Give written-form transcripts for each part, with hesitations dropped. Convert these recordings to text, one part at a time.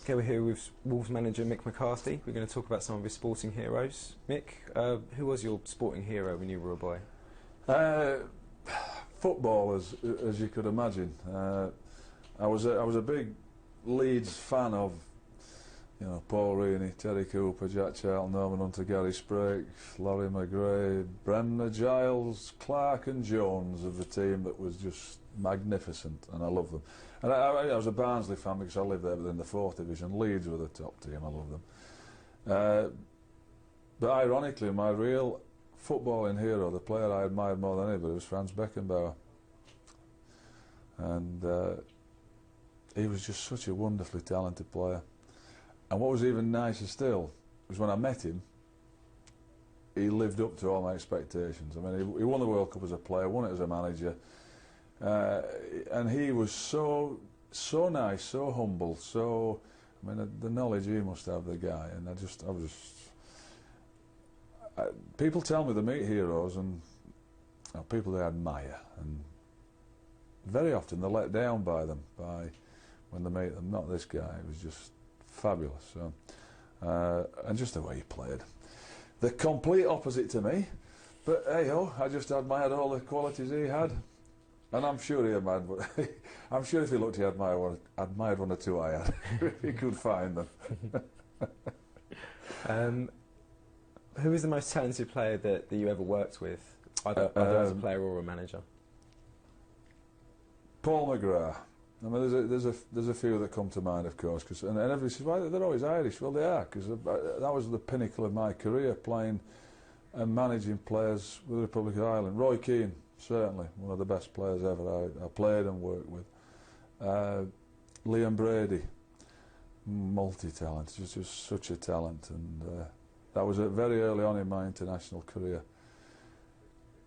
Okay, we're here with Wolves manager Mick McCarthy. We're going to talk about some of his sporting heroes. Mick, who was your sporting hero when you were a boy? Football, as you could imagine. I was a big Leeds fan of, Paul Reaney, Terry Cooper, Jack Charlton, Norman Hunter, Gary Sprake, Laurie McGray, Brenda Giles, Clark and Jones of the team that was just magnificent, and I love them. And I was a Barnsley fan because I lived there, but in the 4th division. Leeds were the top team, I love them. But ironically, my real footballing hero, the player I admired more than anybody, was Franz Beckenbauer. And he was just such a wonderfully talented player. And what was even nicer still was when I met him, he lived up to all my expectations. I mean, he won the World Cup as a player, won it as a manager, and he was so nice, so humble, the knowledge he must have, the guy. And people tell me they meet heroes and people they admire, and very often they're let down by them when they meet them. Not this guy. It was just fabulous. So, and just the way he played. The complete opposite to me, but hey-ho, I just admired all the qualities he had, and I'm sure he admired. I'm sure if he looked, he admired one or two I had, if he could find them. Who is the most talented player that you ever worked with, either as a player or a manager? Paul McGrath. I mean, there's a few that come to mind, of course, and everybody says, why they're always Irish? Well, they are, because that was the pinnacle of my career, playing and managing players with the Republic of Ireland. Roy Keane, certainly one of the best players ever I played and worked with. Liam Brady, multi-talent, just such a talent, and that was very early on in my international career.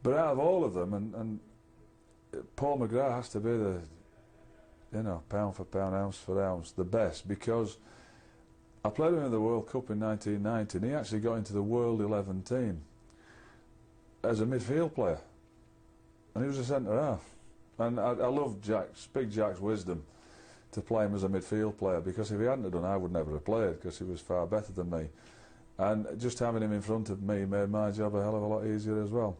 But out of all of them, and Paul McGrath has to be the, pound for pound, ounce for ounce, the best, because I played him in the World Cup in 1990, and he actually got into the World 11 team as a midfield player, and he was a centre-half. And I love Big Jack's wisdom to play him as a midfield player, because if he hadn't have done, I would never have played, because he was far better than me. And just having him in front of me made my job a hell of a lot easier as well.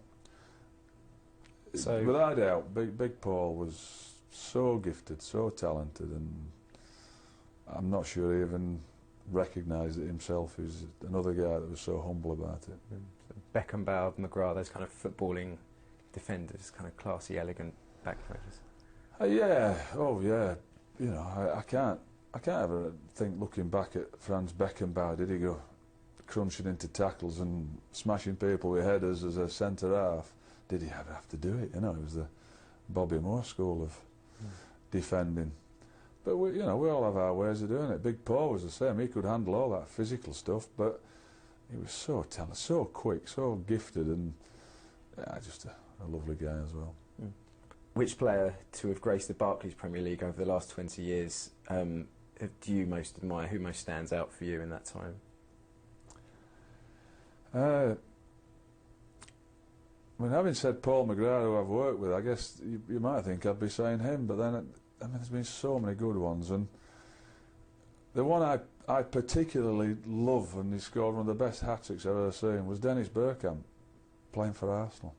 So, without doubt, Big Paul was so gifted, so talented, and I'm not sure he even recognised it himself. He was another guy that was so humble about it. Beckenbauer, McGrath, those kind of footballing defenders, kind of classy, elegant backplayers. Yeah, oh yeah. I can't ever think, looking back at Franz Beckenbauer, did he go crunching into tackles and smashing people with headers as a centre half? Did he ever have to do it? It was the Bobby Moore school of defending. But we all have our ways of doing it. Big Paul was the same. He could handle all that physical stuff, but he was so talented, so quick, so gifted, and just a lovely guy as well. Which player to have graced the Barclays Premier League over the last 20 years do you most admire? Who most stands out for you in that time? Having said Paul McGrath, who I've worked with, I guess you might think I'd be saying him, but then, there's been so many good ones, and the one I particularly love, and he scored one of the best hat-tricks I've ever seen, was Dennis Bergkamp, playing for Arsenal.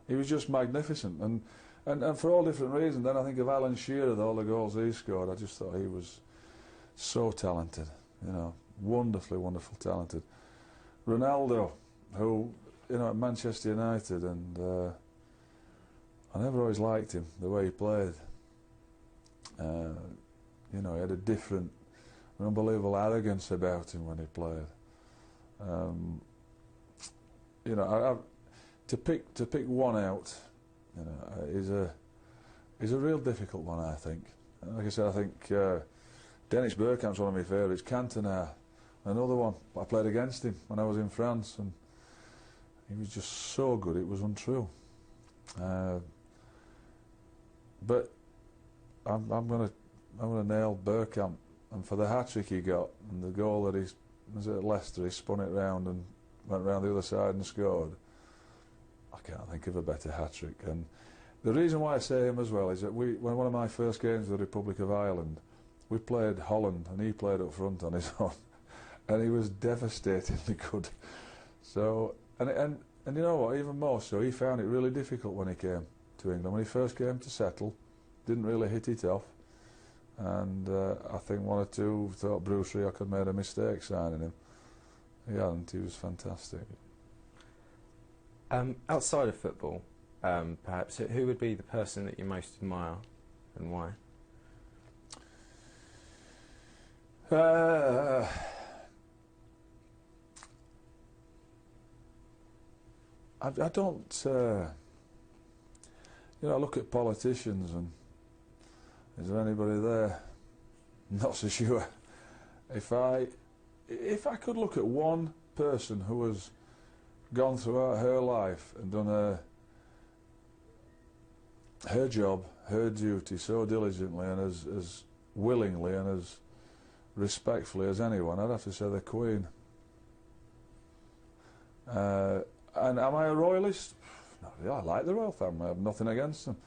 He was just magnificent, and for all different reasons. Then I think of Alan Shearer, all the goals he scored. I just thought he was so talented, wonderfully talented. Ronaldo, who, at Manchester United, and I never always liked him, the way he played. He had a different, unbelievable arrogance about him when he played. To pick one out, is a real difficult one, I think. Like I said, I think Dennis Bergkamp's one of my favourites. Cantona, another one. I played against him when I was in France, and he was just so good, it was untrue. But I'm gonna nail Bergkamp, and for the hat-trick he got, and the goal that he was at Leicester, he spun it round and went round the other side and scored. I can't think of a better hat-trick. And the reason why I say him as well is that when one of my first games with the Republic of Ireland, we played Holland and he played up front on his own, and he was devastatingly good. So, and you know what, even more so, he found it really difficult when he came to England. When he first came to settle, didn't really hit it off, and I think one or two thought Bruce Rioch had made a mistake signing him. He hadn't. He was fantastic. Outside of football, perhaps, who would be the person that you most admire and why? I don't, you know, I look at politicians and is there anybody there? Not so sure. If I could look at one person who has gone throughout her life and done her job, her duty so diligently and as willingly and as respectfully as anyone, I'd have to say the Queen. And am I a royalist? No, I like the royal family. I have nothing against them.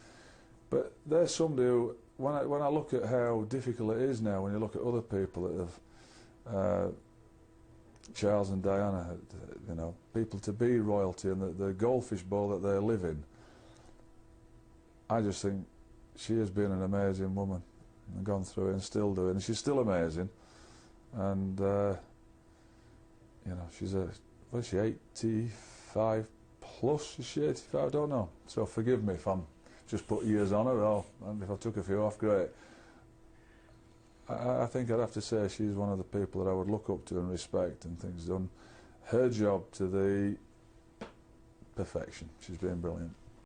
But there's somebody who, when I look at how difficult it is now, when you look at other people that have, Charles and Diana, you know, people to be royalty and the goldfish bowl that they live in, I just think she has been an amazing woman and gone through it and still doing it. She's still amazing. And, you know, she's what is she, 85 plus? Is she 85? I don't know. So forgive me if I'm just put years on her, or if I took a few off, great. I think I'd have to say she's one of the people that I would look up to and respect, and things done her job to the perfection. She's been brilliant.